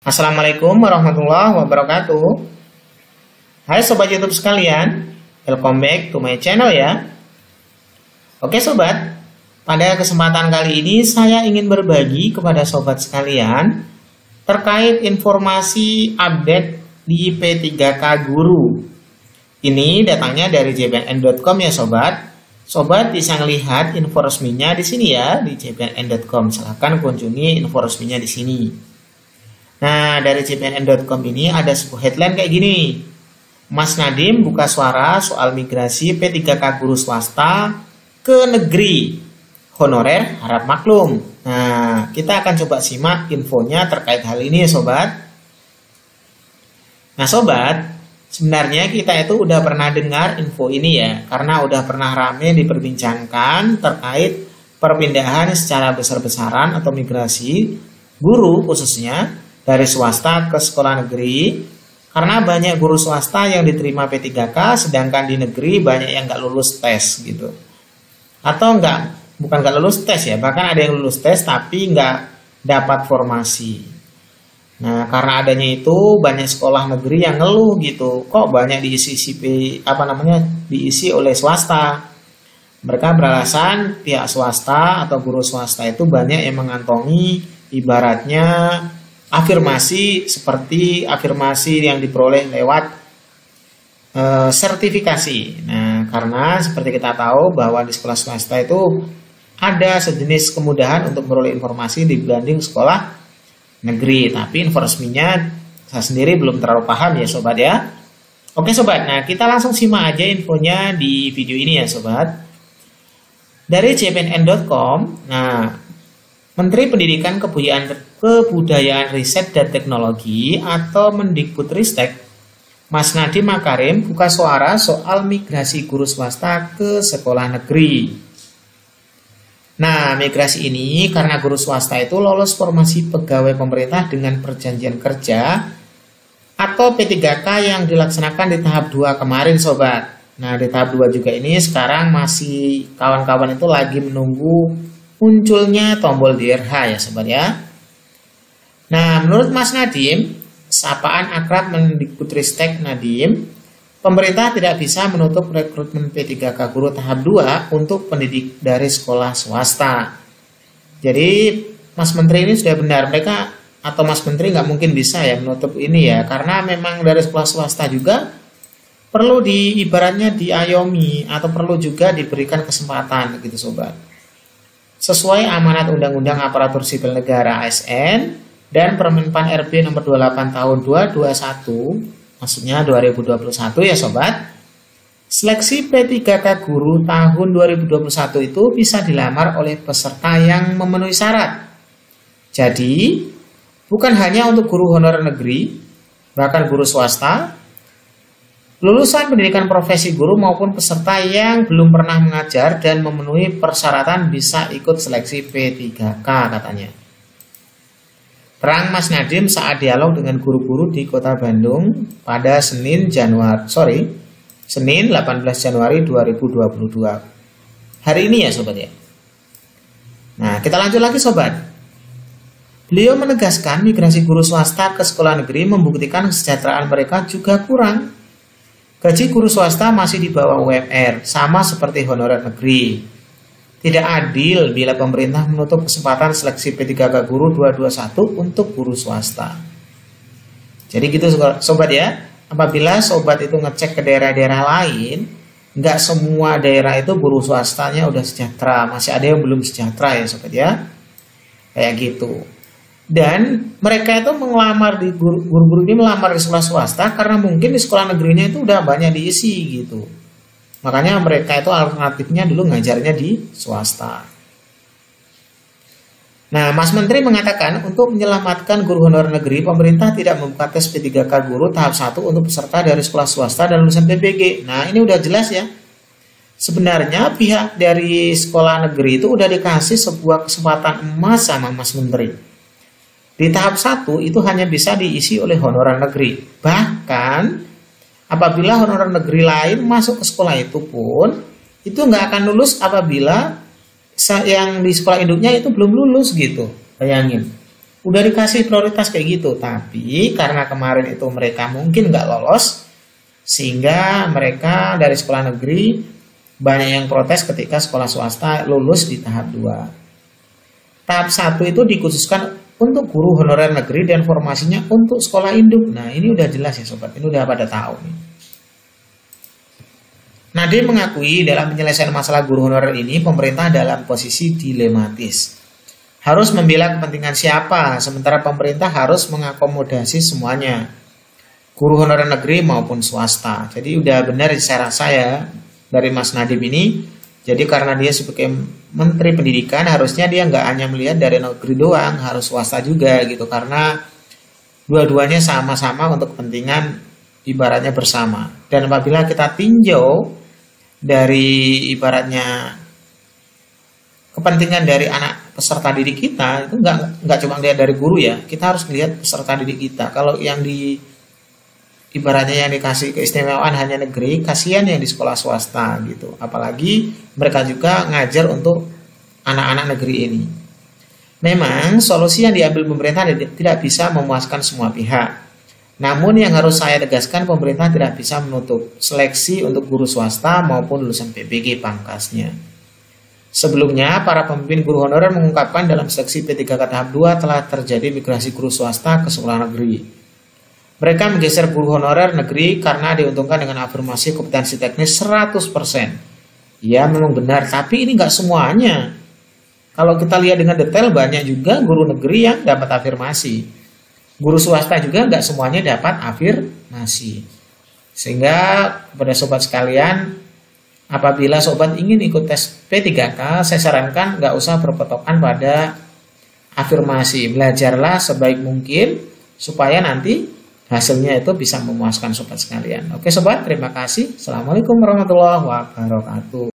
Assalamualaikum warahmatullahi wabarakatuh. Hai sobat YouTube sekalian, welcome back to my channel ya. Oke sobat, pada kesempatan kali ini saya ingin berbagi kepada sobat sekalian terkait informasi update di P3K Guru. Ini datangnya dari jpnn.com ya sobat. Sobat bisa melihat info resminya di sini ya, di jpnn.com. Silahkan kunjungi info resminya di sini. Nah, dari jpnn.com ini ada sebuah headline kayak gini. Mas Nadiem buka suara soal migrasi P3K guru swasta ke negeri. Honorer harap maklum. Nah, kita akan coba simak infonya terkait hal ini ya sobat. Nah sobat, sebenarnya kita itu udah pernah dengar info ini ya, karena udah pernah rame diperbincangkan terkait perpindahan secara besar-besaran atau migrasi guru khususnya dari swasta ke sekolah negeri. Karena banyak guru swasta yang diterima P3K, sedangkan di negeri banyak yang nggak lulus tes gitu. Atau bukan nggak lulus tes ya, bahkan ada yang lulus tes tapi nggak dapat formasi. Nah, karena adanya itu banyak sekolah negeri yang ngeluh gitu, kok banyak diisi diisi oleh swasta. Mereka beralasan pihak swasta atau guru swasta itu banyak yang mengantongi ibaratnya afirmasi seperti afirmasi yang diperoleh lewat sertifikasi. Nah, karena seperti kita tahu bahwa di sekolah swasta itu ada sejenis kemudahan untuk memperoleh informasi dibanding sekolah negeri, tapi info resminya saya sendiri belum terlalu paham ya sobat ya. Oke sobat, nah kita langsung simak aja infonya di video ini ya sobat. Dari jpnn.com, nah Menteri Pendidikan Kebudayaan Riset dan Teknologi atau Mendikbudristek Mas Nadiem Makarim buka suara soal migrasi guru swasta ke sekolah negeri. Nah, migrasi ini karena guru swasta itu lolos formasi pegawai pemerintah dengan perjanjian kerja atau P3K yang dilaksanakan di tahap 2 kemarin sobat. Nah, di tahap 2 juga ini sekarang masih kawan-kawan itu lagi menunggu munculnya tombol DRH ya sobat ya. Nah, menurut Mas Nadiem, sapaan akrab Mendikbudristek Nadiem, pemerintah tidak bisa menutup rekrutmen P3K guru tahap 2 untuk pendidik dari sekolah swasta. Jadi Mas Menteri ini sudah benar, mereka atau Mas Menteri nggak mungkin bisa ya menutup ini ya, karena memang dari sekolah swasta juga perlu ibaratnya diayomi atau perlu juga diberikan kesempatan gitu sobat. Sesuai amanat Undang-Undang Aparatur Sipil Negara ASN dan Permenpan RB nomor 28 tahun 2021. Maksudnya 2021 ya sobat. Seleksi P3K guru tahun 2021 itu bisa dilamar oleh peserta yang memenuhi syarat. Jadi, bukan hanya untuk guru honorer negeri, bahkan guru swasta, lulusan pendidikan profesi guru maupun peserta yang belum pernah mengajar dan memenuhi persyaratan bisa ikut seleksi P3K katanya. Terang Mas Nadiem saat dialog dengan guru-guru di Kota Bandung pada Senin 18 Januari 2022. Hari ini ya sobat ya. Nah, kita lanjut lagi sobat. Beliau menegaskan migrasi guru swasta ke sekolah negeri membuktikan kesejahteraan mereka juga kurang. Gaji guru swasta masih di bawah UMR, sama seperti honorer negeri. Tidak adil bila pemerintah menutup kesempatan seleksi P3K guru 221 untuk guru swasta. Jadi gitu sobat ya. Apabila sobat itu ngecek ke daerah-daerah lain, nggak semua daerah itu guru swastanya udah sejahtera. Masih ada yang belum sejahtera ya sobat ya. Kayak gitu. Dan mereka itu guru-guru ini melamar di sekolah swasta karena mungkin di sekolah negerinya itu udah banyak diisi gitu. Makanya mereka itu alternatifnya dulu ngajarnya di swasta. Nah, Mas Menteri mengatakan untuk menyelamatkan guru honorer negeri, pemerintah tidak membuka tes P3K guru tahap 1 untuk peserta dari sekolah swasta dan lulusan PBG. Nah, ini udah jelas ya. Sebenarnya pihak dari sekolah negeri itu udah dikasih sebuah kesempatan emas sama Mas Menteri. Di tahap 1 itu hanya bisa diisi oleh honorer negeri. Bahkan apabila honorer negeri lain masuk ke sekolah itu pun, itu nggak akan lulus apabila yang di sekolah induknya itu belum lulus gitu. Bayangin. Udah dikasih prioritas kayak gitu, tapi karena kemarin itu mereka mungkin nggak lolos, sehingga mereka dari sekolah negeri banyak yang protes ketika sekolah swasta lulus di tahap 2. Tahap 1 itu dikhususkan untuk guru honorer negeri dan formasinya untuk sekolah induk. Nah ini udah jelas ya sobat, ini udah pada tahu nih. Nadiem mengakui dalam penyelesaian masalah guru honorer ini pemerintah dalam posisi dilematis. Harus membela kepentingan siapa, sementara pemerintah harus mengakomodasi semuanya, guru honorer negeri maupun swasta. Jadi udah benar saya rasa ya dari Mas Nadiem ini. Jadi karena dia sebagai Menteri Pendidikan harusnya dia nggak hanya melihat dari negeri doang, harus swasta juga gitu. Karena dua-duanya sama-sama untuk kepentingan ibaratnya bersama. Dan apabila kita tinjau dari ibaratnya kepentingan dari anak peserta didik kita itu nggak cuma lihat dari guru ya, kita harus lihat peserta didik kita. Kalau yang di ibaratnya yang dikasih keistimewaan hanya negeri, kasihan yang di sekolah swasta gitu. Apalagi mereka juga ngajar untuk anak-anak negeri ini. Memang solusi yang diambil pemerintah tidak bisa memuaskan semua pihak. Namun yang harus saya tegaskan, pemerintah tidak bisa menutup seleksi untuk guru swasta maupun lulusan PBG pangkasnya. Sebelumnya, para pemimpin guru honorer mengungkapkan dalam seleksi P3K tahap 2 telah terjadi migrasi guru swasta ke sekolah negeri. Mereka menggeser guru honorer negeri karena diuntungkan dengan afirmasi kompetensi teknis 100%. Ya memang benar, tapi ini nggak semuanya. Kalau kita lihat dengan detail, banyak juga guru negeri yang dapat afirmasi. Guru swasta juga nggak semuanya dapat afirmasi. Sehingga kepada sobat sekalian, apabila sobat ingin ikut tes P3K, saya sarankan nggak usah berpatokan pada afirmasi. Belajarlah sebaik mungkin supaya nanti hasilnya itu bisa memuaskan sobat sekalian. Oke sobat, terima kasih. Assalamualaikum warahmatullahi wabarakatuh.